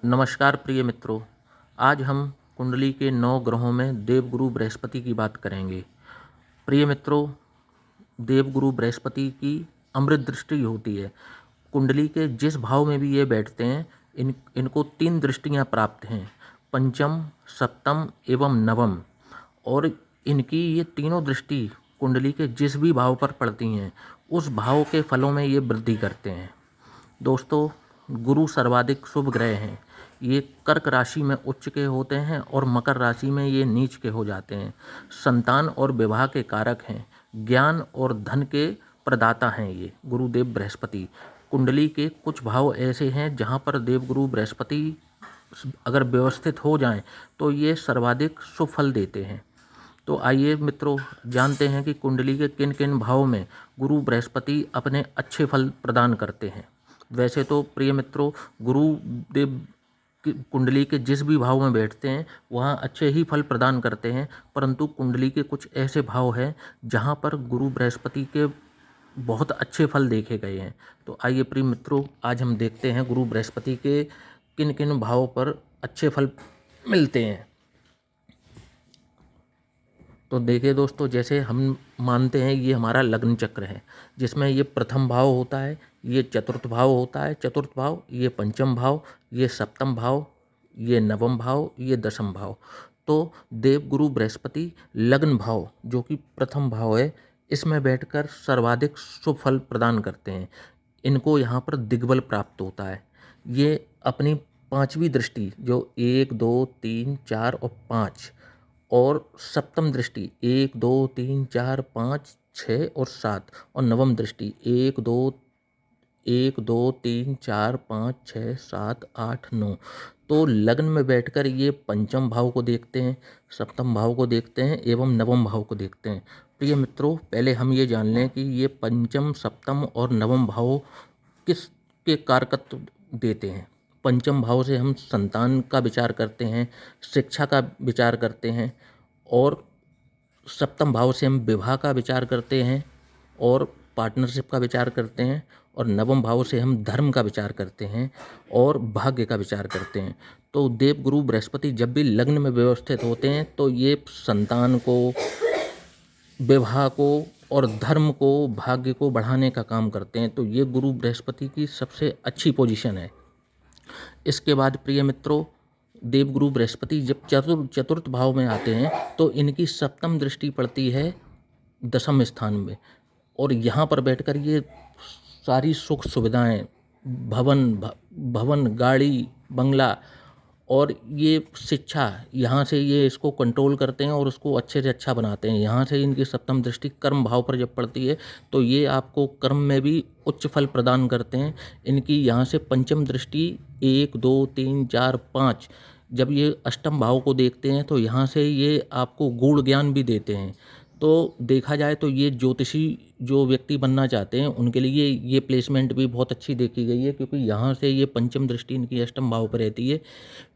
नमस्कार प्रिय मित्रों। आज हम कुंडली के 9 ग्रहों में देवगुरु बृहस्पति की बात करेंगे। प्रिय मित्रों, देवगुरु बृहस्पति की अमृत दृष्टि होती है। कुंडली के जिस भाव में भी ये बैठते हैं, इनको 3 दृष्टियां प्राप्त हैं, पंचम, सप्तम एवं नवम। और इनकी ये तीनों दृष्टि कुंडली के जिस भी भाव पर पड़ती हैं, उस भाव के फलों में ये वृद्धि करते हैं। दोस्तों, गुरु सर्वाधिक शुभ ग्रह हैं। ये कर्क राशि में उच्च के होते हैं और मकर राशि में ये नीच के हो जाते हैं। संतान और विवाह के कारक हैं। ज्ञान और धन के प्रदाता हैं ये गुरुदेव बृहस्पति। कुंडली के कुछ भाव ऐसे हैं जहाँ पर देवगुरु बृहस्पति अगर व्यवस्थित हो जाएं तो ये सर्वाधिक शुभ फल देते हैं। तो आइए मित्रों, जानते हैं कि कुंडली के किन किन भावों में गुरु बृहस्पति अपने अच्छे फल प्रदान करते हैं। वैसे तो प्रिय मित्रों, गुरुदेव कुंडली के जिस भी भाव में बैठते हैं वहाँ अच्छे ही फल प्रदान करते हैं, परंतु कुंडली के कुछ ऐसे भाव हैं जहाँ पर गुरु बृहस्पति के बहुत अच्छे फल देखे गए हैं। तो आइए प्रिय मित्रों, आज हम देखते हैं गुरु बृहस्पति के किन किन भावों पर अच्छे फल मिलते हैं। तो देखिए दोस्तों, जैसे हम मानते हैं ये हमारा लग्न चक्र है, जिसमें ये प्रथम भाव होता है, ये चतुर्थ भाव होता है, चतुर्थ भाव, ये पंचम भाव, ये सप्तम भाव, ये नवम भाव, ये दसम भाव। तो देवगुरु बृहस्पति लग्न भाव, जो कि प्रथम भाव है, इसमें बैठकर सर्वाधिक शुभ फल प्रदान करते हैं। इनको यहाँ पर दिग्बल प्राप्त होता है। ये अपनी पांचवी दृष्टि, जो 1, 2, 3, 4 और 5, और सप्तम दृष्टि 1, 2, 3, 4, 5, 6 और 7, और नवम दृष्टि 1, 2, 3, 4, 5, 6, 7, 8, 9। तो लग्न में बैठकर ये पंचम भाव को देखते हैं, सप्तम भाव को देखते हैं एवं नवम भाव को देखते हैं। प्रिय मित्रों, पहले हम ये जान लें कि ये पंचम, सप्तम और नवम भाव किस के कारकत्व देते हैं। पंचम भाव से हम संतान का विचार करते हैं, शिक्षा का विचार करते हैं, और सप्तम भाव से हम विवाह का विचार करते हैं और पार्टनरशिप का विचार करते हैं, और नवम भाव से हम धर्म का विचार करते हैं और भाग्य का विचार करते हैं। तो देवगुरु बृहस्पति जब भी लग्न में व्यवस्थित होते हैं तो ये संतान को, विवाह को और धर्म को, भाग्य को बढ़ाने का काम करते हैं। तो ये गुरु बृहस्पति की सबसे अच्छी पोजीशन है। इसके बाद प्रिय मित्रों, देवगुरु बृहस्पति जब चतुर्थ भाव में आते हैं तो इनकी सप्तम दृष्टि पड़ती है दसम स्थान में, और यहाँ पर बैठकर ये सारी सुख सुविधाएं, भवन, गाड़ी, बंगला और ये शिक्षा, यहाँ से ये इसको कंट्रोल करते हैं और उसको अच्छे से अच्छा बनाते हैं। यहाँ से इनकी सप्तम दृष्टि कर्म भाव पर जब पड़ती है तो ये आपको कर्म में भी उच्च फल प्रदान करते हैं। इनकी यहाँ से पंचम दृष्टि 1, 2, 3, 4, 5 जब ये अष्टम भाव को देखते हैं तो यहाँ से ये आपको गूढ़ ज्ञान भी देते हैं। तो देखा जाए तो ये ज्योतिषी जो व्यक्ति बनना चाहते हैं उनके लिए ये प्लेसमेंट भी बहुत अच्छी देखी गई है, क्योंकि यहाँ से ये पंचम दृष्टि इनकी अष्टम भाव पर रहती है।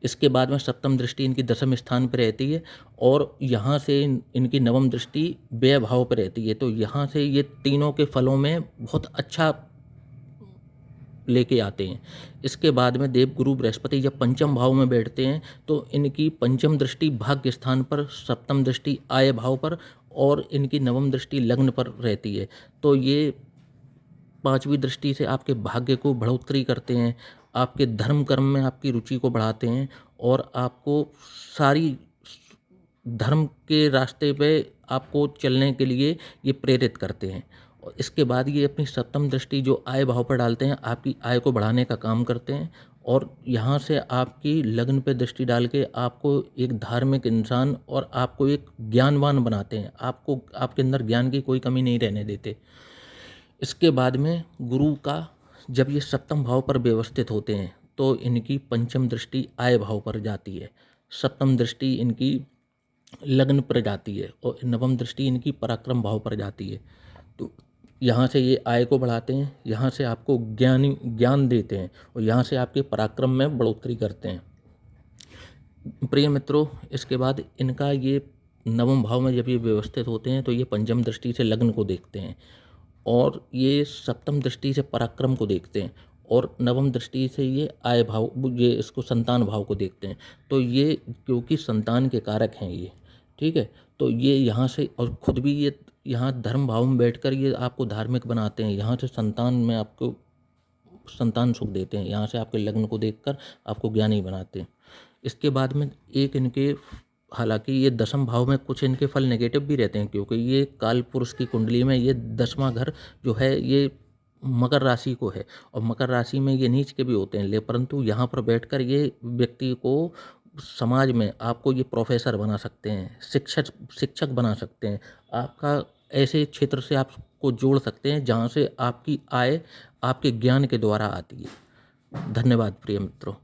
इसके बाद में सप्तम दृष्टि इनकी दसम स्थान पर रहती है, और यहाँ से इनकी नवम दृष्टि व्यय भाव पर रहती है। तो यहाँ से ये तीनों के फलों में बहुत अच्छा लेके आते हैं। इसके बाद में देवगुरु बृहस्पति जब पंचम भाव में बैठते हैं तो इनकी पंचम दृष्टि भाग्य स्थान पर, सप्तम दृष्टि आय भाव पर, और इनकी नवम दृष्टि लग्न पर रहती है। तो ये पांचवी दृष्टि से आपके भाग्य को बढ़ोतरी करते हैं, आपके धर्म कर्म में आपकी रुचि को बढ़ाते हैं, और आपको सारी धर्म के रास्ते पे आपको चलने के लिए ये प्रेरित करते हैं। और इसके बाद ये अपनी सप्तम दृष्टि जो आय भाव पर डालते हैं, आपकी आय को बढ़ाने का काम करते हैं, और यहाँ से आपकी लग्न पे दृष्टि डाल के आपको एक धार्मिक इंसान और आपको एक ज्ञानवान बनाते हैं। आपको आपके अंदर ज्ञान की कोई कमी नहीं रहने देते। इसके बाद में गुरु का जब ये सप्तम भाव पर व्यवस्थित होते हैं तो इनकी पंचम दृष्टि आय भाव पर जाती है, सप्तम दृष्टि इनकी लग्न पर जाती है, और नवम दृष्टि इनकी पराक्रम भाव पर जाती है। तो यहाँ से ये आय को बढ़ाते हैं, यहाँ से आपको ज्ञान देते हैं, और यहाँ से आपके पराक्रम में बढ़ोतरी करते हैं। प्रिय मित्रों, इसके बाद इनका ये नवम भाव में जब ये व्यवस्थित होते हैं तो ये पंचम दृष्टि से लग्न को देखते हैं, और ये सप्तम दृष्टि से पराक्रम को देखते हैं, और नवम दृष्टि से ये आय भाव, ये इसको संतान भाव को देखते हैं। तो ये क्योंकि संतान के कारक हैं ये, ठीक है, तो ये यहाँ से, और खुद भी ये यहाँ धर्म भाव में बैठकर ये आपको धार्मिक बनाते हैं, यहाँ से संतान में आपको संतान सुख देते हैं, यहाँ से आपके लग्न को देखकर आपको ज्ञानी बनाते हैं। इसके बाद में एक इनके, हालांकि ये दसम भाव में कुछ इनके फल नेगेटिव भी रहते हैं, क्योंकि ये काल पुरुष की कुंडली में ये 10वां घर जो है ये मकर राशि को है, और मकर राशि में ये नीच के भी होते हैं, ले परंतु यहाँ पर बैठकर ये व्यक्ति को समाज में आपको ये प्रोफेसर बना सकते हैं, शिक्षक बना सकते हैं, आपका ऐसे क्षेत्र से आपको जोड़ सकते हैं जहाँ से आपकी आय आपके ज्ञान के द्वारा आती है। धन्यवाद प्रिय मित्रों।